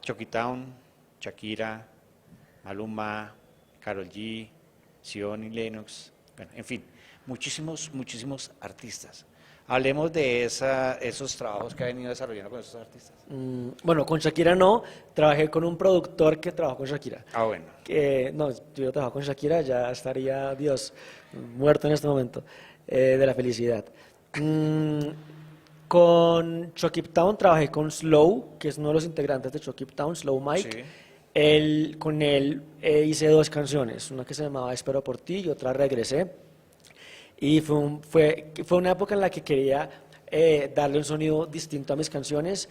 Chucky Town, Shakira, Maluma, Karol G, Zion y Lennox, bueno, en fin, muchísimos artistas. Hablemos de esos trabajos que ha venido desarrollando con esos artistas. Bueno, con Shakira no, trabajé con un productor que trabajó con Shakira. Ah, bueno. No, si hubiera trabajado con Shakira ya estaría, Dios, muerto en este momento de la felicidad. Con Chucky Town trabajé con Slow, que es uno de los integrantes de Chucky Town, Slow Mike. Sí. Con él hice 2 canciones, una que se llamaba Espero por ti y otra Regresé. Y fue una época en la que quería darle un sonido distinto a mis canciones,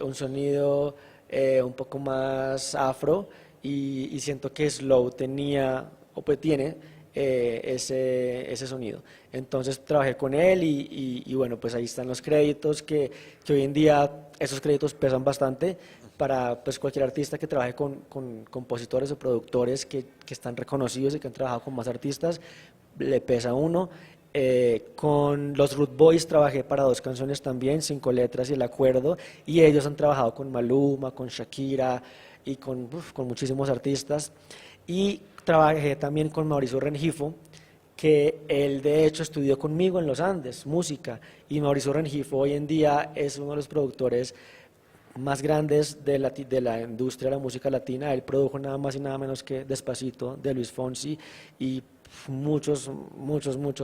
un sonido un poco más afro, y siento que Slow tenía, o pues tiene, ese sonido. Entonces trabajé con él y bueno, pues ahí están los créditos, que hoy en día esos créditos pesan bastante para pues cualquier artista que trabaje con compositores o productores que están reconocidos y que han trabajado con más artistas, le pesa a uno. Con los Root Boys trabajé para 2 canciones también, 5 letras y El Acuerdo, y ellos han trabajado con Maluma, con Shakira y con muchísimos artistas. Y trabajé también con Mauricio Rengifo, que él de hecho estudió conmigo en los Andes, música, y Mauricio Rengifo hoy en día es uno de los productores más grandes de la industria de la música latina. Él produjo nada más y nada menos que Despacito de Luis Fonsi y muchos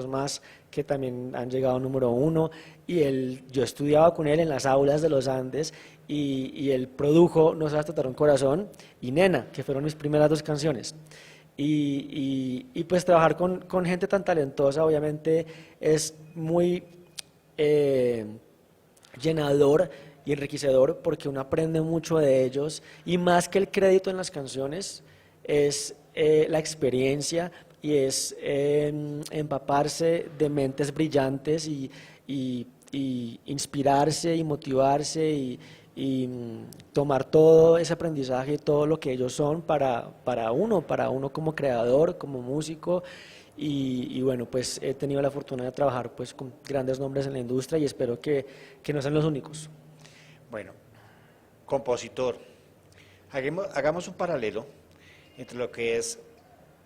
más que también han llegado número 1, y yo estudiaba con él en las aulas de los Andes y él produjo No sabes tratar un corazón y Nena, que fueron mis primeras 2 canciones. Y pues trabajar con gente tan talentosa obviamente es muy llenador y enriquecedor porque uno aprende mucho de ellos, y más que el crédito en las canciones es la experiencia y es empaparse de mentes brillantes y inspirarse y motivarse y tomar todo ese aprendizaje y todo lo que ellos son para uno como creador, como músico. Y bueno, pues he tenido la fortuna de trabajar pues con grandes nombres en la industria y espero que no sean los únicos. Bueno, compositor. Hagamos un paralelo entre lo que es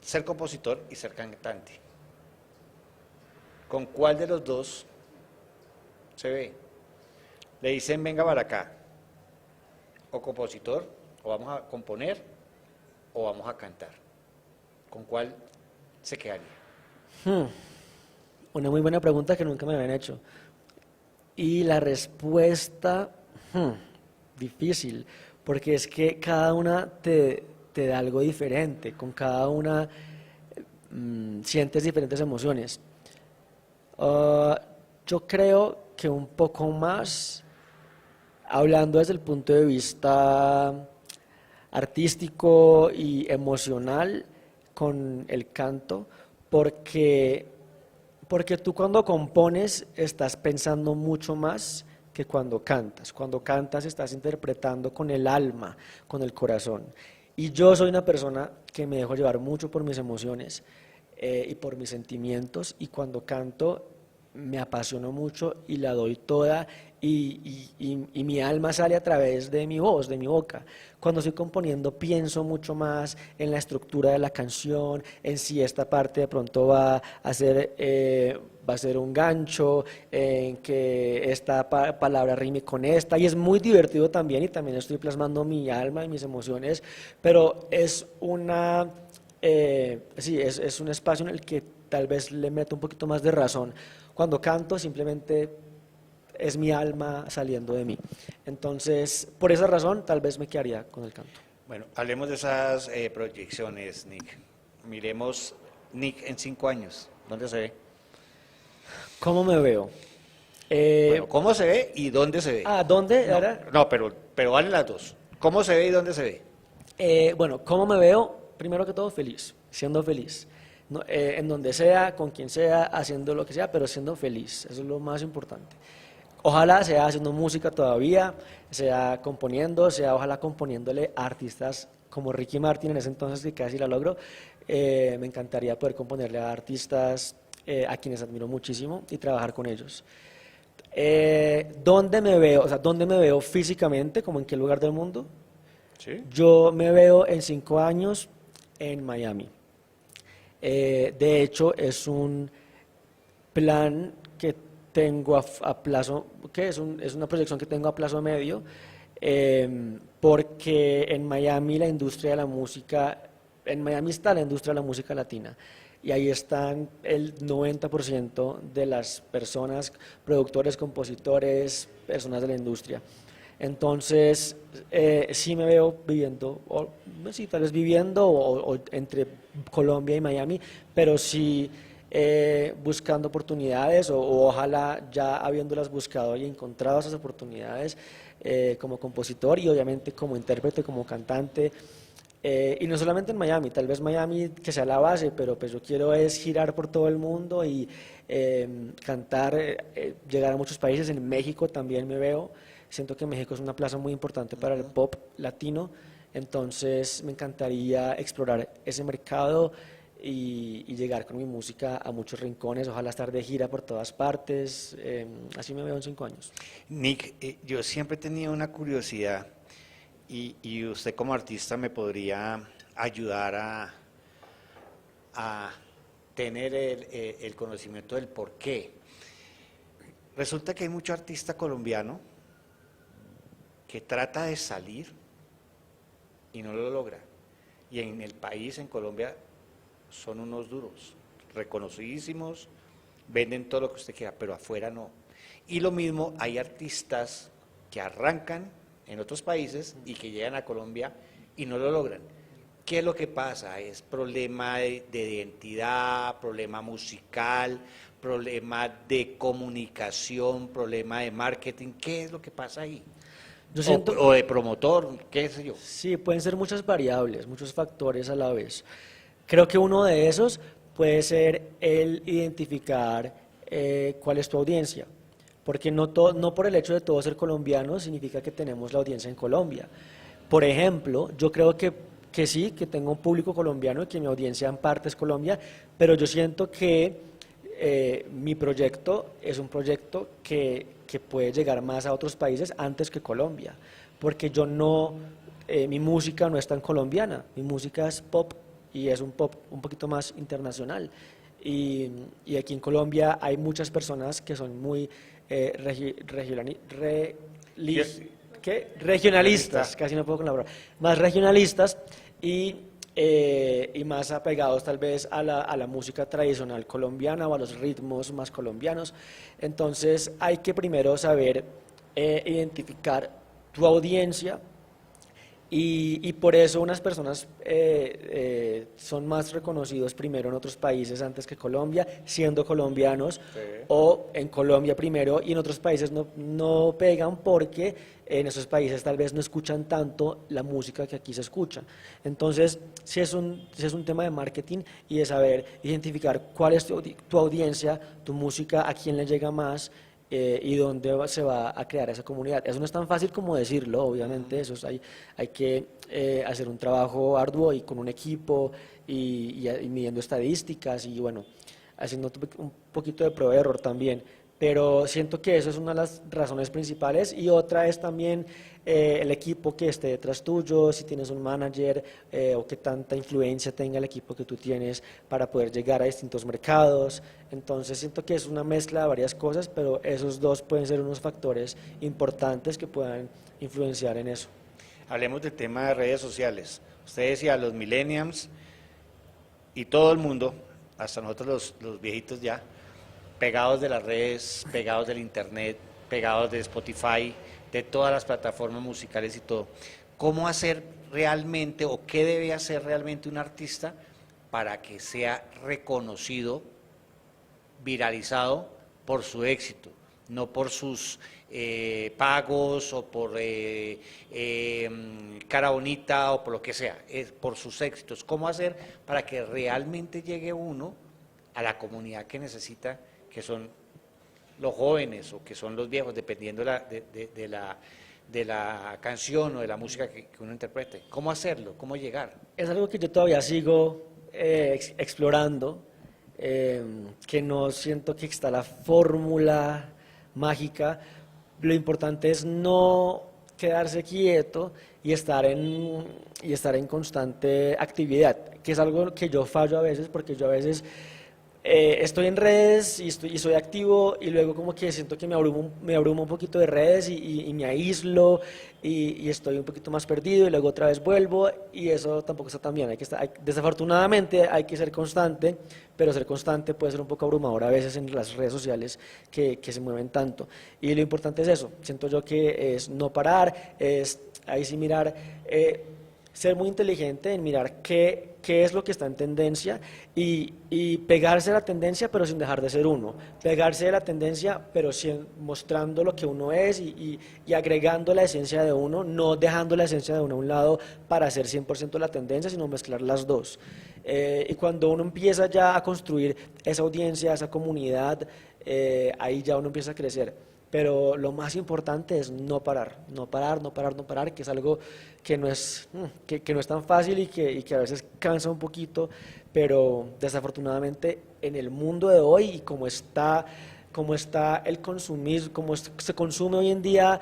ser compositor y ser cantante. ¿Con cuál de los dos se ve? Le dicen venga para acá, o compositor, o vamos a componer, o vamos a cantar. ¿Con cuál se quedaría? Una muy buena pregunta que nunca me habían hecho. Y la respuesta, difícil, porque es que cada una te da algo diferente, con cada una sientes diferentes emociones. Yo creo que un poco más, hablando desde el punto de vista artístico y emocional, con el canto, porque tú cuando compones estás pensando mucho más que cuando cantas. Cuando cantas estás interpretando con el alma, con el corazón. Y yo soy una persona que me dejo llevar mucho por mis emociones y por mis sentimientos, y cuando canto me apasiono mucho y la doy toda y mi alma sale a través de mi voz, de mi boca. Cuando estoy componiendo pienso mucho más en la estructura de la canción, en si esta parte de pronto va a ser un gancho, en que esta palabra rime con esta, y es muy divertido también, y también estoy plasmando mi alma y mis emociones, pero es es un espacio en el que tal vez le meto un poquito más de razón. Cuando canto simplemente es mi alma saliendo de mí. Entonces, por esa razón, tal vez me quedaría con el canto. Bueno, hablemos de esas proyecciones, Nick. Miremos Nick en 5 años. ¿Dónde se ve? ¿Cómo me veo? Bueno, ¿cómo se ve y dónde se ve? ¿Dónde? No, pero vale las dos. ¿Cómo se ve y dónde se ve? Bueno, ¿cómo me veo? Primero que todo, feliz, siendo feliz. No, en donde sea, con quien sea, haciendo lo que sea, pero siendo feliz. Eso es lo más importante. Ojalá sea haciendo música todavía, sea componiendo, sea ojalá componiéndole a artistas como Ricky Martin en ese entonces, que casi la logro. Me encantaría poder componerle a artistas a quienes admiro muchísimo y trabajar con ellos. ¿Dónde me veo? O sea, ¿dónde me veo físicamente? ¿Como en qué lugar del mundo? ¿Sí? Yo me veo en 5 años en Miami. De hecho, es un plan que tengo a plazo, que es una proyección que tengo a plazo medio, porque en Miami la industria de la música, en Miami está la industria de la música latina, y ahí están el 90% de las personas, productores, compositores, personas de la industria. Entonces, sí me veo viviendo, sí, tal vez viviendo o entre Colombia y Miami, pero sí buscando oportunidades o ojalá ya habiéndolas buscado y encontrado esas oportunidades como compositor y obviamente como intérprete, como cantante. Y no solamente en Miami, tal vez Miami que sea la base, pero pues yo quiero es girar por todo el mundo y cantar, llegar a muchos países. En México también me veo. Siento que México es una plaza muy importante para el pop latino, entonces me encantaría explorar ese mercado y llegar con mi música a muchos rincones, ojalá estar de gira por todas partes, así me veo en 5 años. Nick, yo siempre he tenido una curiosidad y usted como artista me podría ayudar a tener el conocimiento del por qué. Resulta que hay mucho artista colombiano que trata de salir y no lo logra. Y en el país, en Colombia, son unos duros, reconocidísimos, venden todo lo que usted quiera, pero afuera no. Y lo mismo, hay artistas que arrancan en otros países y que llegan a Colombia y no lo logran. ¿Qué es lo que pasa? ¿Es problema de identidad, problema musical, problema de comunicación, problema de marketing? ¿Qué es lo que pasa ahí? Yo siento, o de promotor, qué sé yo. sí, pueden ser muchas variables, muchos factores a la vez. Creo que uno de esos puede ser el identificar cuál es tu audiencia, porque no por el hecho de todos ser colombianos significa que tenemos la audiencia en Colombia. Por ejemplo, yo creo que sí, que tengo un público colombiano y que mi audiencia en parte es Colombia, pero yo siento que mi proyecto es un proyecto que puede llegar más a otros países antes que Colombia, porque mi música no es tan colombiana, mi música es pop y es un pop un poquito más internacional. Y aquí en Colombia hay muchas personas que son muy regionalistas, casi no puedo con la palabra, más regionalistas y más apegados tal vez a la música tradicional colombiana o a los ritmos más colombianos. Entonces hay que primero saber identificar tu audiencia y por eso unas personas son más reconocidos primero en otros países antes que Colombia, siendo colombianos, sí. O en Colombia primero y en otros países no pegan porque en esos países tal vez no escuchan tanto la música que aquí se escucha. Entonces, sí es un tema de marketing y de saber identificar cuál es tu audiencia, tu música, a quién le llega más y dónde se va a crear esa comunidad. Eso no es tan fácil como decirlo, obviamente, eso hay que hacer un trabajo arduo y con un equipo y midiendo estadísticas y bueno, haciendo un poquito de prueba de error también. Pero siento que eso es una de las razones principales, y otra es también el equipo que esté detrás tuyo, si tienes un manager o qué tanta influencia tenga el equipo que tú tienes para poder llegar a distintos mercados. Entonces siento que es una mezcla de varias cosas, pero esos dos pueden ser unos factores importantes que puedan influenciar en eso. Hablemos del tema de redes sociales. Usted decía, los millennials y todo el mundo, hasta nosotros los viejitos ya, pegados de las redes, pegados del internet, pegados de Spotify, de todas las plataformas musicales y todo. ¿Cómo hacer realmente o qué debe hacer realmente un artista para que sea reconocido, viralizado por su éxito, no por sus pagos o por cara bonita o por lo que sea, es por sus éxitos? ¿Cómo hacer para que realmente llegue uno a la comunidad que necesita, que son los jóvenes o que son los viejos, dependiendo de la canción o de la música que uno interprete? ¿Cómo hacerlo? ¿Cómo llegar? Es algo que yo todavía sigo explorando, que no siento que está la fórmula mágica. Lo importante es no quedarse quieto y estar en constante actividad, que es algo que yo fallo a veces, porque yo a veces estoy en redes y soy activo, y luego como que siento que me abrumo un poquito de redes y me aíslo y estoy un poquito más perdido, y luego otra vez vuelvo, y eso tampoco está tan bien. Desafortunadamente hay que ser constante, pero ser constante puede ser un poco abrumador a veces en las redes sociales que se mueven tanto, y lo importante es eso. Siento yo que es no parar, es ahí sí mirar, ser muy inteligente en mirar qué es lo que está en tendencia y pegarse a la tendencia, pero sin dejar de ser uno. Pegarse a la tendencia, pero mostrando lo que uno es y agregando la esencia de uno, no dejando la esencia de uno a un lado para hacer 100% la tendencia, sino mezclar las dos. Y cuando uno empieza ya a construir esa audiencia, esa comunidad, ahí ya uno empieza a crecer. Pero lo más importante es no parar, que es algo que no es tan fácil y que a veces cansa un poquito, pero desafortunadamente en el mundo de hoy, y como está el consumir, como se consume hoy en día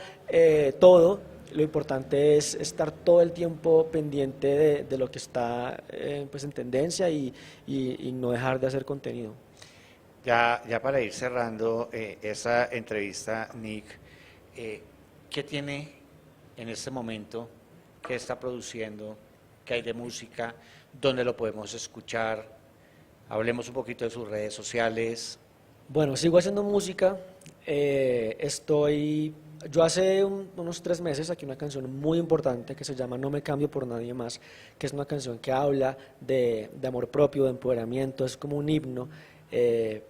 todo, lo importante es estar todo el tiempo pendiente de lo que está pues en tendencia y no dejar de hacer contenido. Ya para ir cerrando esa entrevista, Nick, ¿qué tiene en este momento? ¿Qué está produciendo? ¿Qué hay de música? ¿Dónde lo podemos escuchar? Hablemos un poquito de sus redes sociales. Bueno, sigo haciendo música. Yo hace unos 3 meses saqué una canción muy importante que se llama No me cambio por nadie más, que es una canción que habla de amor propio, de empoderamiento, es como un himno.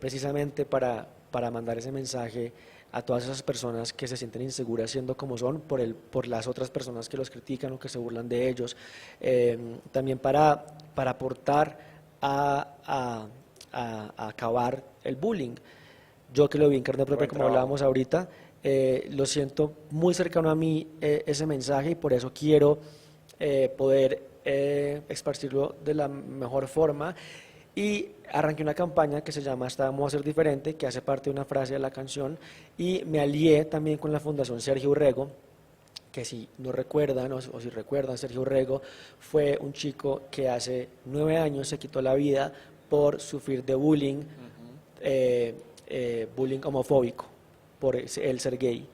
Precisamente para mandar ese mensaje a todas esas personas que se sienten inseguras siendo como son por las otras personas que los critican o que se burlan de ellos, también para aportar a acabar el bullying. Yo que lo vi en carne propia, como hablábamos ahorita, lo siento muy cercano a mí ese mensaje, y por eso quiero poder esparcirlo de la mejor forma. Y arranqué una campaña que se llama Esta vamos a ser diferente, que hace parte de una frase de la canción, y me alié también con la Fundación Sergio Urrego, que si no recuerdan o si recuerdan, Sergio Urrego fue un chico que hace 9 años se quitó la vida por sufrir de bullying, bullying homofóbico, por el ser gay.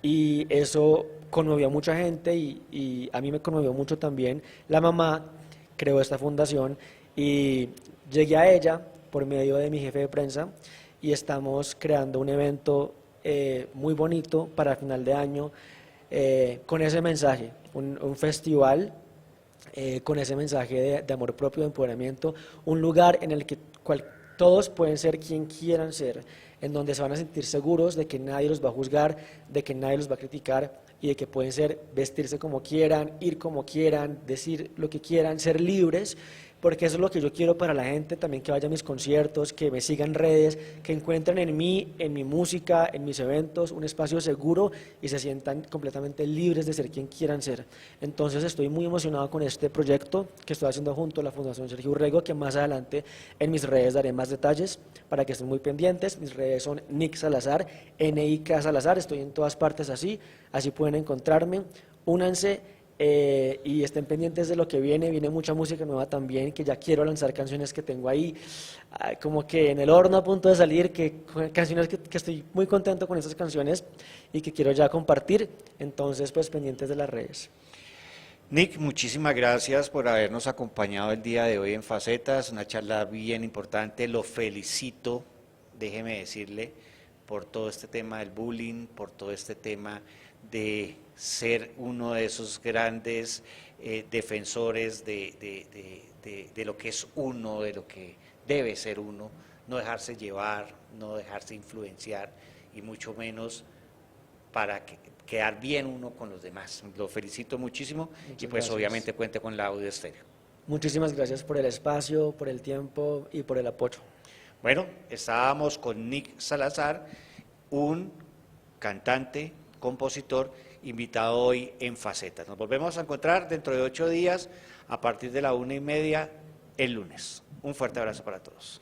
Y eso conmovió a mucha gente y a mí me conmovió mucho también. La mamá creó esta fundación y llegué a ella por medio de mi jefe de prensa, y estamos creando un evento muy bonito para final de año con ese mensaje, un festival con ese mensaje de amor propio, de empoderamiento, un lugar en el que todos pueden ser quien quieran ser, en donde se van a sentir seguros de que nadie los va a juzgar, de que nadie los va a criticar, y de que pueden vestirse como quieran, ir como quieran, decir lo que quieran, ser libres, porque eso es lo que yo quiero para la gente, también que vaya a mis conciertos, que me sigan en redes, que encuentren en mí, en mi música, en mis eventos, un espacio seguro y se sientan completamente libres de ser quien quieran ser. Entonces estoy muy emocionado con este proyecto que estoy haciendo junto a la Fundación Sergio Urrego, que más adelante en mis redes daré más detalles para que estén muy pendientes. Mis redes son Nick Salazar, N-I-K Salazar, estoy en todas partes así pueden encontrarme. Únanse. Y estén pendientes de lo que viene mucha música nueva también, que ya quiero lanzar canciones que tengo ahí, como que en el horno a punto de salir, canciones que estoy muy contento con esas canciones y que quiero ya compartir, entonces pues pendientes de las redes. Nick, muchísimas gracias por habernos acompañado el día de hoy en Facetas, una charla bien importante, lo felicito, déjeme decirle, por todo este tema del bullying, por todo este tema de ser uno de esos grandes defensores de lo que es uno, de lo que debe ser uno, no dejarse llevar, no dejarse influenciar y mucho menos para quedar bien uno con los demás. Lo felicito muchísimo. Muchas y pues gracias. Obviamente cuente con la Audio Estéreo. Muchísimas gracias por el espacio, por el tiempo y por el apoyo. Bueno, estábamos con Nick Salazar, un cantante, compositor, invitado hoy en Facetas. Nos volvemos a encontrar dentro de 8 días a partir de la 1:30 el lunes. Un fuerte abrazo para todos.